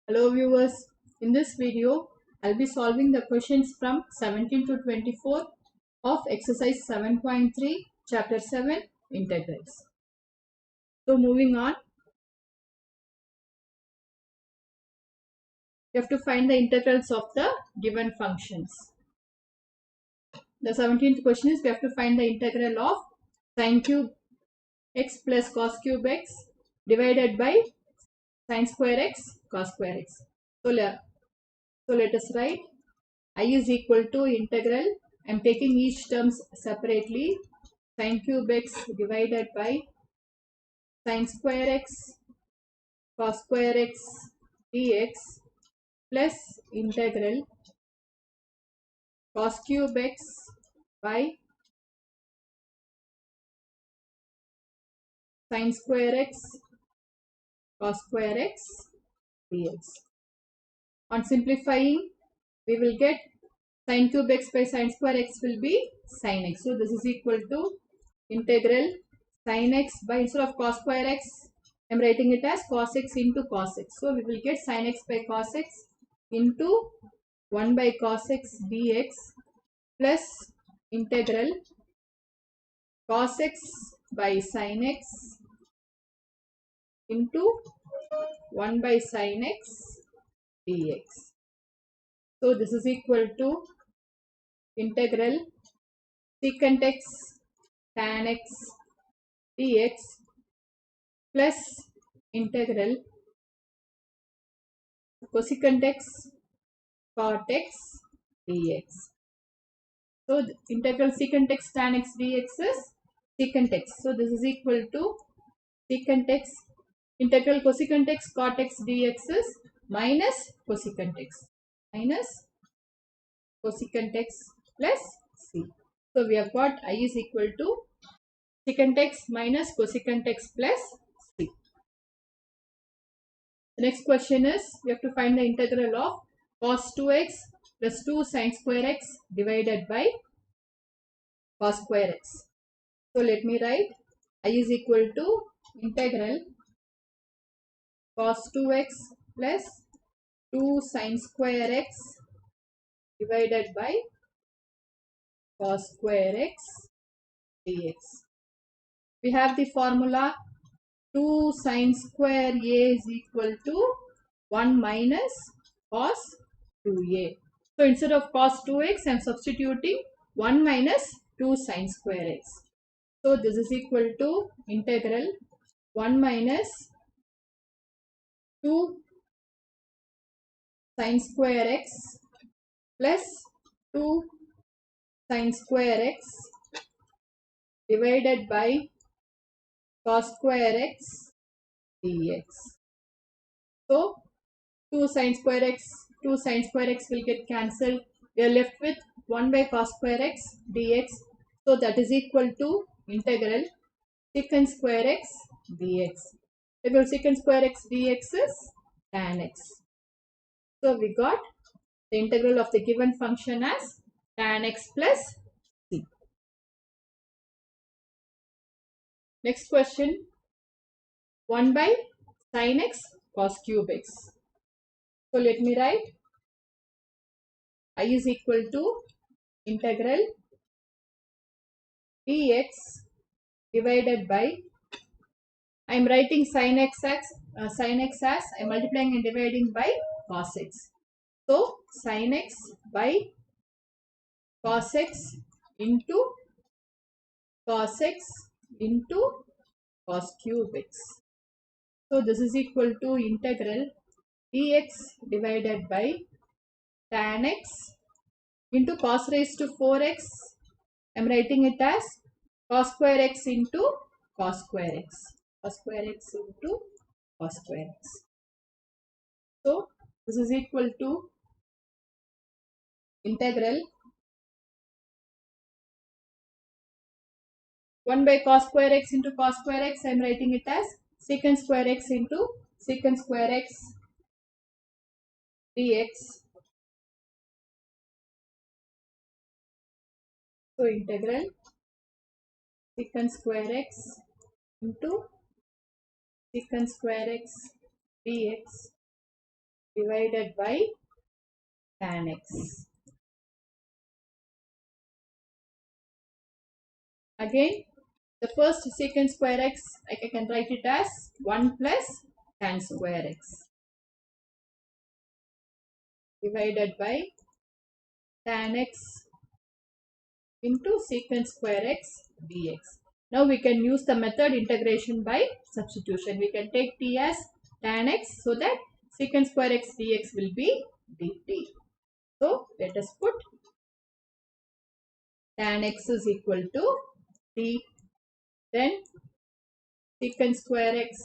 Hello viewers, in this video I'll be solving the questions from 17 to 24 of exercise 7.3 chapter 7 integrals. So moving on, you have to find the integrals of the given functions. The 17th question is we have to find the integral of sine cube x plus cos cube x divided by sine square x cos square x. So let us write I is equal to integral. I am taking each terms separately. Sine cube x divided by sine square x cos square x dx plus integral cos cube x by sine square x cos square x dx. On simplifying, we will get sine cube x by sine square x will be sine x. So this is equal to integral sine x by, instead of cos square x, I am writing it as cos x into cos x. So we will get sine x by cos x into 1 by cos x dx plus integral cos x by sin x into 1 by sin x dx. So this is equal to integral secant x tan x dx plus integral cosecant x cot x dx. So the integral secant x tan x dx is secant x. So this is equal to secant x integral cosecant x cot x dx is minus cosecant x plus c. So we have got I is equal to secant x minus cosecant x plus c. The next question is we have to find the integral of cos 2x plus 2 sin square x divided by cos square x. So let me write I is equal to integral cos 2x plus 2 sin square x divided by cos square x dx. We have the formula 2 sin square a is equal to 1 minus cos 2a. So instead of cos 2x I am substituting 1 minus 2 sin square x. So this is equal to integral 1 minus 2 sin square x plus 2 sin square x divided by cos square x dx. So 2 sin square x will get cancelled. We are left with 1 by cos square x dx. So that is equal to integral secant square x dx. Integral secant square x dx is tan x. So we got the integral of the given function as tan x plus c. Next question, 1 by sin x cos cube x. So let me write I is equal to integral dx divided by, I am writing sin x as I am multiplying and dividing by cos x. So sin x by cos x into cos x into cos cube x. So this is equal to integral dx divided by tan x into cos raised to 4x. I am writing it as cos square x into cos square x. Cos square x into cos square x. So this is equal to integral 1 by cos square x into cos square x. I am writing it as secant square x into secant square x dx. So integral secant square x into secant square x dx divided by tan x. Again, the first secant square x, I can write it as 1 plus tan square x divided by tan x into secant square x dx. Now we can use the method integration by substitution. We can take t as tan x so that secant square x dx will be dt. So let us put tan x is equal to t. Then secant square x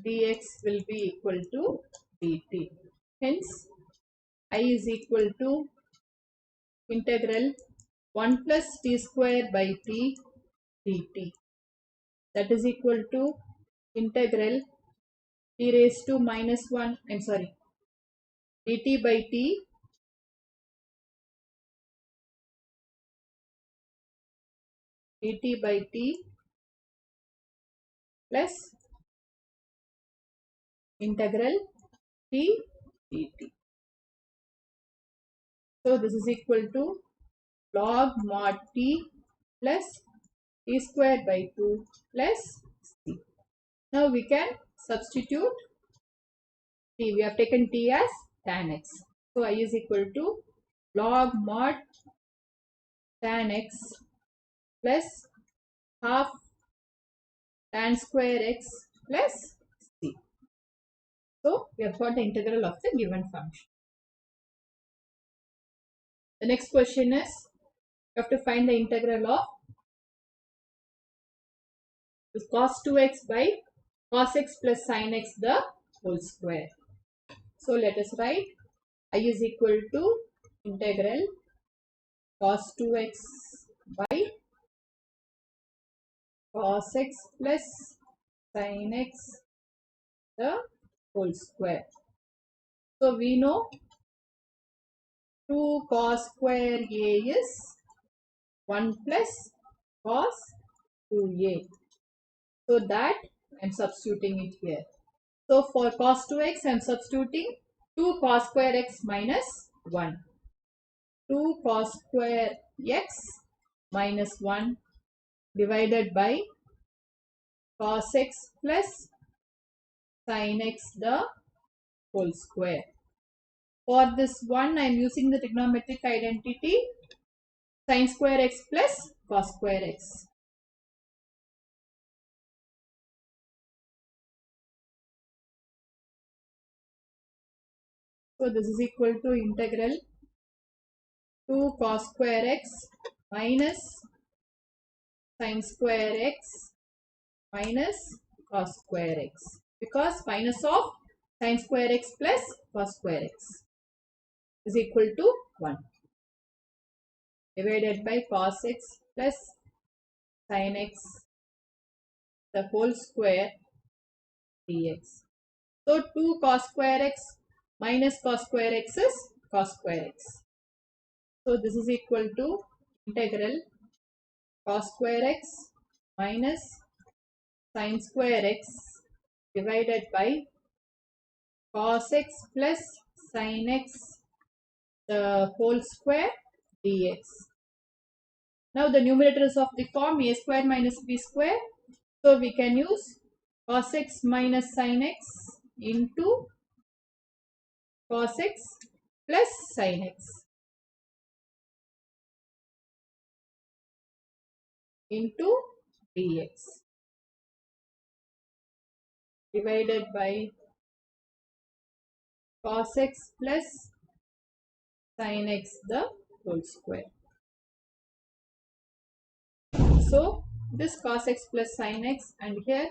dx will be equal to dt. Hence I is equal to integral 1 plus t square by t dt. That is equal to integral t raised to minus 1, dt by t plus integral t dt. So this is equal to log mod t plus t square by 2 plus c. Now we can substitute t. We have taken t as tan x. So I is equal to log mod tan x plus half tan square x plus c. So we have got the integral of the given function. The next question is, you have to find the integral of cos 2x by cos x plus sin x the whole square. So let us write I is equal to integral cos 2x by cos x plus sin x the whole square. So we know 2 cos square a is 1 plus cos 2a. So that I am substituting it here. So for cos 2x I am substituting 2 cos square x minus 1. 2 cos square x minus 1 divided by cos x plus sin x the whole square. For this one I am using the trigonometric identity sin square x plus cos square x. So this is equal to integral 2 cos square x minus sin square x minus cos square x, because minus of sin square x plus cos square x is equal to 1 divided by cos x plus sin x the whole square dx. So 2 cos square x minus cos square x is cos square x. So this is equal to integral cos square x minus sin square x divided by cos x plus sin x the whole square dx. Now the numerator is of the form a square minus b square. So we can use cos x minus sin x into cos x plus sin x into dx divided by cos x plus sin x the whole square. So this cos x plus sin x and here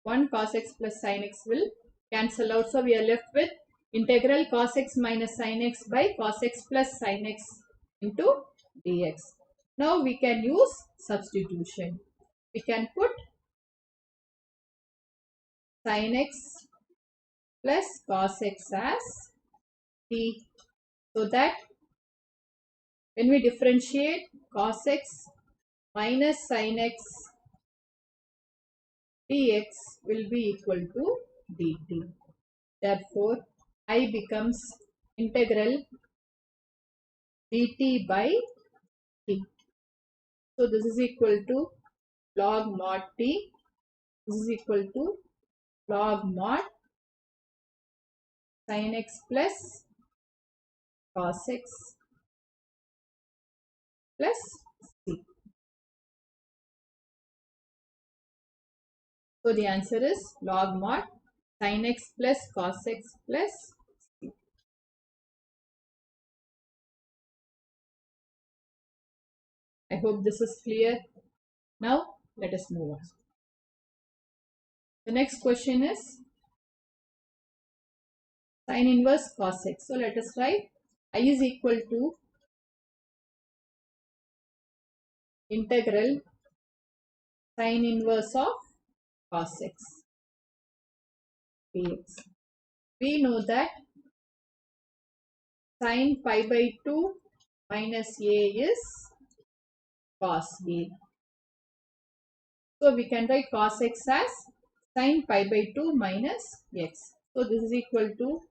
1 cos x plus sin x will cancel out. So we are left with integral cos x minus sin x by cos x plus sin x into dx. Now we can use substitution. We can put sin x plus cos x as t, so that when we differentiate cos x minus sin x dx will be equal to dt. Therefore I becomes integral dt by t. So this is equal to log mod t. This is equal to log mod sin x plus cos x plus c. So the answer is log mod sin x plus cos x plus c. I hope this is clear. Now let us move on. The next question is sin inverse cos x. So let us write I is equal to integral sin inverse of cos x dx. We know that sin pi by 2 minus a is cos a. So we can write cos x as sin pi by 2 minus x. So this is equal to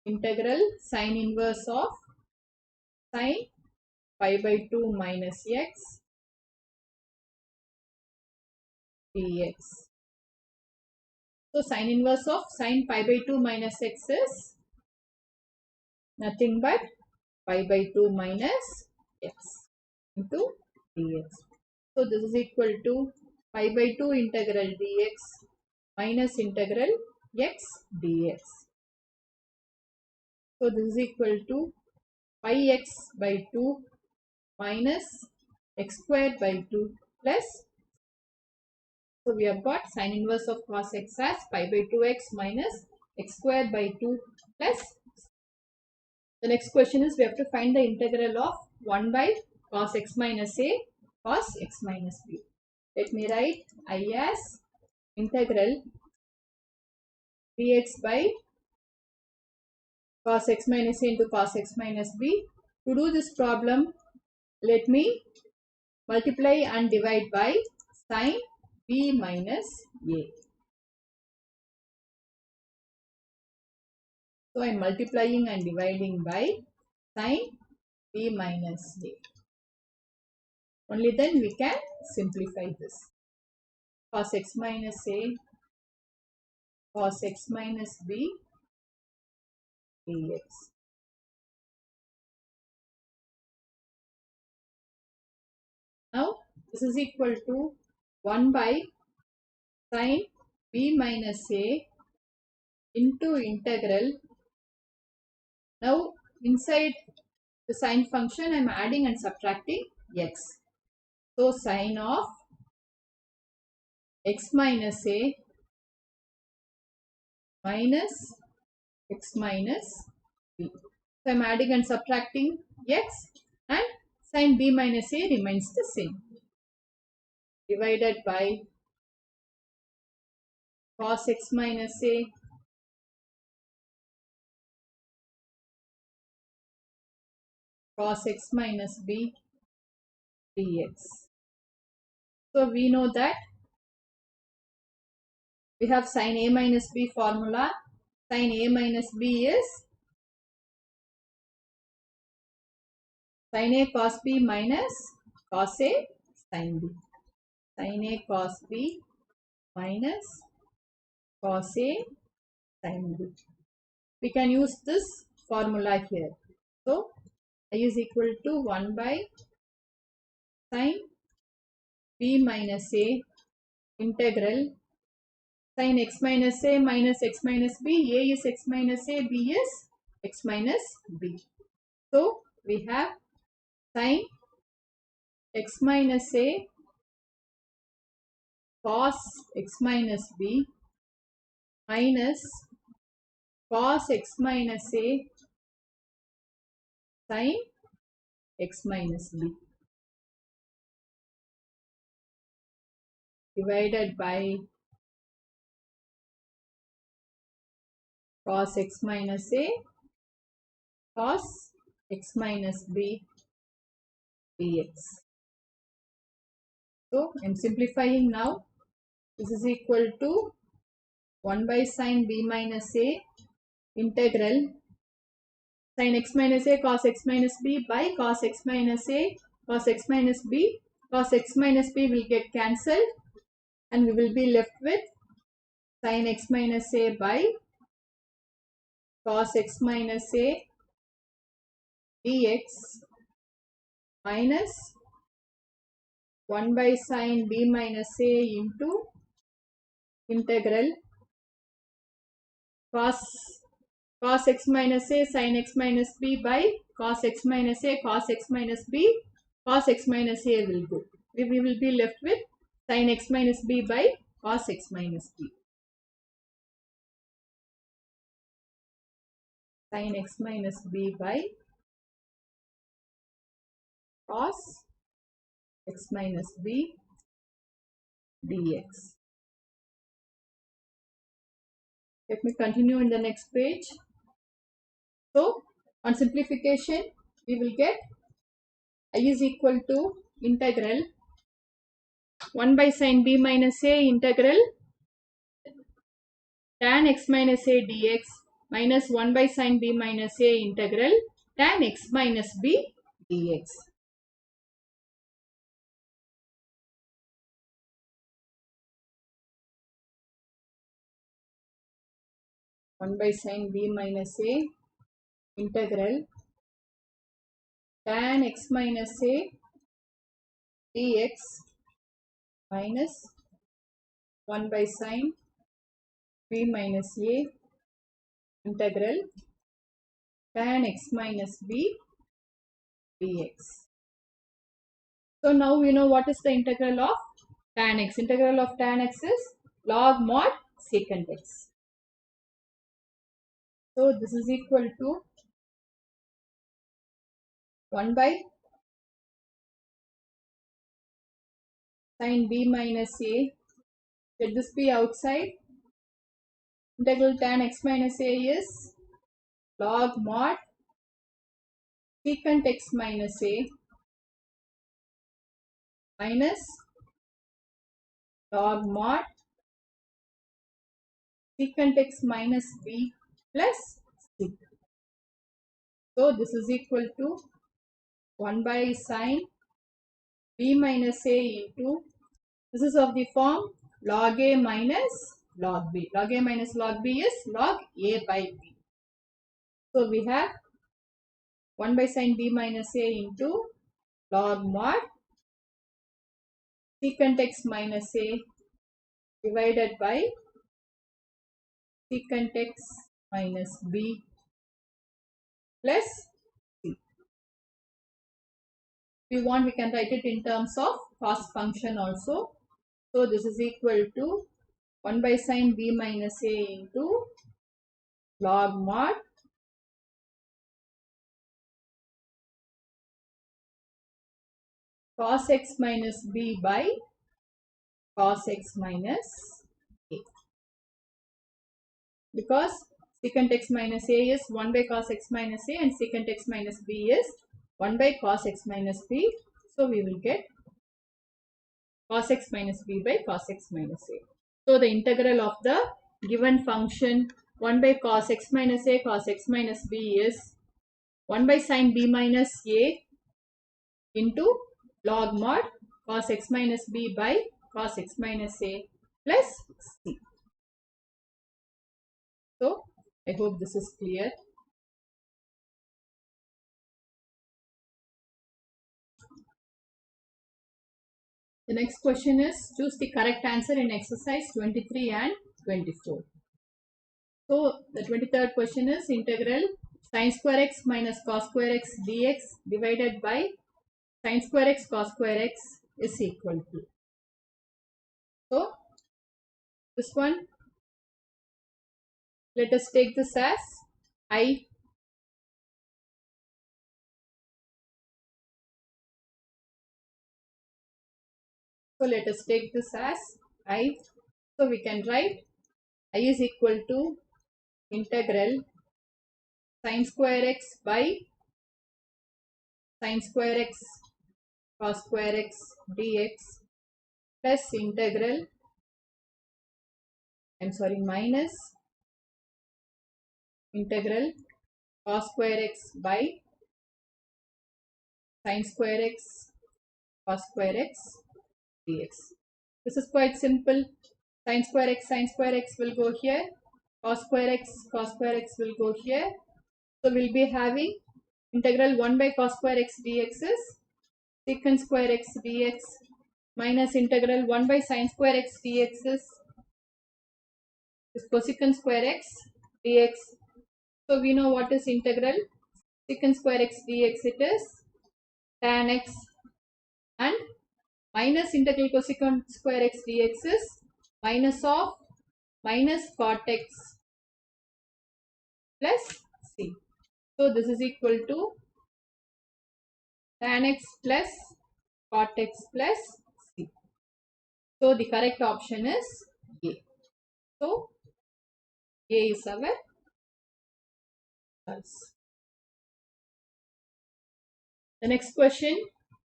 integral sin inverse of sin pi by 2 minus x dx. So sin inverse of sin pi by 2 minus x is nothing but pi by 2 minus x into dx. So this is equal to pi by 2 integral dx minus integral x dx. So this is equal to pi x by 2 minus x squared by 2 plus. So we have got sin inverse of cos x as pi by 2x minus x squared by 2 plus. The next question is we have to find the integral of 1 by cos x minus a cos x minus b. Let me write I as integral dx by cos x minus a into cos x minus b. To do this problem, let me multiply and divide by sin b minus a. So I am multiplying and dividing by sin b minus a. Only then we can simplify this. Cos x minus a cos x minus b dx. Now this is equal to 1 by sin b minus a into integral. Now inside the sine function I am adding and subtracting x. So sine of x minus a minus x minus b. So I am adding and subtracting x and sin b minus a remains the same. Divided by cos x minus a cos x minus b dx. So we know that we have sin a minus b formula. Sin a minus b is sin a cos b minus cos a sin b. Sin a cos b minus cos a sin b. We can use this formula here. So I is equal to 1 by sin b minus a integral sin x minus a minus x minus b. A is x minus a, b is x minus b. So we have sin x minus a cos x minus b minus cos x minus a sin x minus b divided by cos x minus a cos x minus b dx. So I am simplifying now. This is equal to 1 by sin b minus a integral sin x minus a cos x minus b by cos x minus a cos x minus b. Cos x minus b will get cancelled and we will be left with sin x minus a by cos x minus a dx minus 1 by sin b minus a into integral cos x minus a sin x minus b by cos x minus a cos x minus b. Cos x minus a will go. We will be left with sin x minus b by cos x minus b. Sin x minus b by cos x minus b dx. Let me continue in the next page. So, on simplification, we will get I is equal to integral 1 by sin b minus a integral tan x minus a dx minus 1 by sin b minus a integral tan x minus b dx. One by sin b minus a integral tan x minus a dx minus 1 by sin b minus a integral tan x minus b dx. So now we know what is the integral of tan x. Integral of tan x is log mod secant x. So this is equal to 1 by sin b minus a. Let this be outside. Integral tan x minus a is log mod secant x minus a minus log mod secant x minus b plus c. So this is equal to 1 by sin b minus a into, this is of the form log a minus log b. Log a minus log b is log a by b. So we have 1 by sin b minus a into log mod secant x minus a divided by secant x minus b plus c. If we want, we can write it in terms of cost function also. So this is equal to 1 by sin b minus a into log mod cos x minus b by cos x minus a. Because secant x minus a is 1 by cos x minus a and secant x minus b is 1 by cos x minus b. So we will get cos x minus b by cos x minus a. So the integral of the given function 1 by cos x minus a cos x minus b is 1 by sin b minus a into log mod cos x minus b by cos x minus a plus c. So I hope this is clear. The next question is choose the correct answer in exercise 23 and 24. So the 23rd question is integral sin square x minus cos square x dx divided by sin square x cos square x is equal to. So this one, let us take this as I. So let us take this as I. So we can write I is equal to integral sin square x by sin square x cos square x dx plus integral, minus integral cos square x by sin square x cos square x dx. This is quite simple. Sin square x will go here. Cos square x will go here. So we'll be having integral 1 by cos square x dx is secant square x dx minus integral 1 by sin square x dx is cosecant square x dx. So we know what is integral secant square x dx. It is tan x, and minus integral cosecant square x dx is minus of minus cot x plus c. So this is equal to tan x plus cot x plus c. So the correct option is A. So A is our choice. The next question,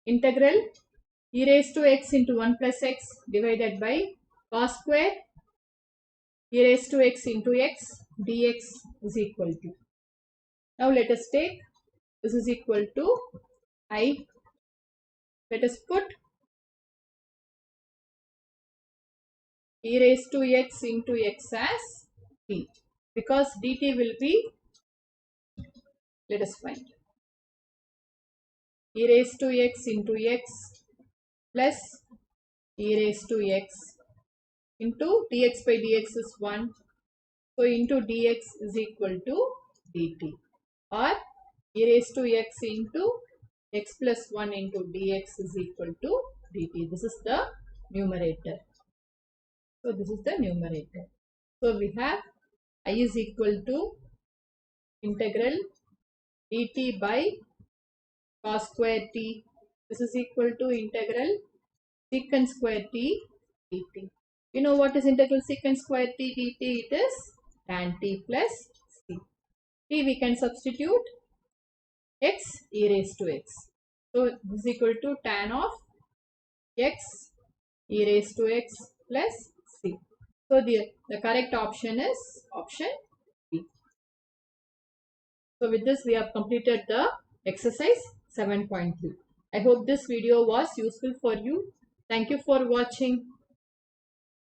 integral e raised to x into 1 plus x divided by cos square e raised to x into x dx is equal to. Now let us take this is equal to I. Let us put e raised to x into x as t, because dt will be, let us find, e raised to x into x plus e raised to x into dx by dx is 1. So into dx is equal to dt, or e raised to x into x plus 1 into dx is equal to dt. This is the numerator. So this is the numerator. So we have I is equal to integral dt by cos square t. This is equal to integral secant square t dt. You know what is integral secant square t dt? It is tan t plus c. T we can substitute x e raised to x. So this is equal to tan of x e raised to x plus c. So the correct option is option B. So with this we have completed the exercise 7.2. I hope this video was useful for you. Thank you for watching.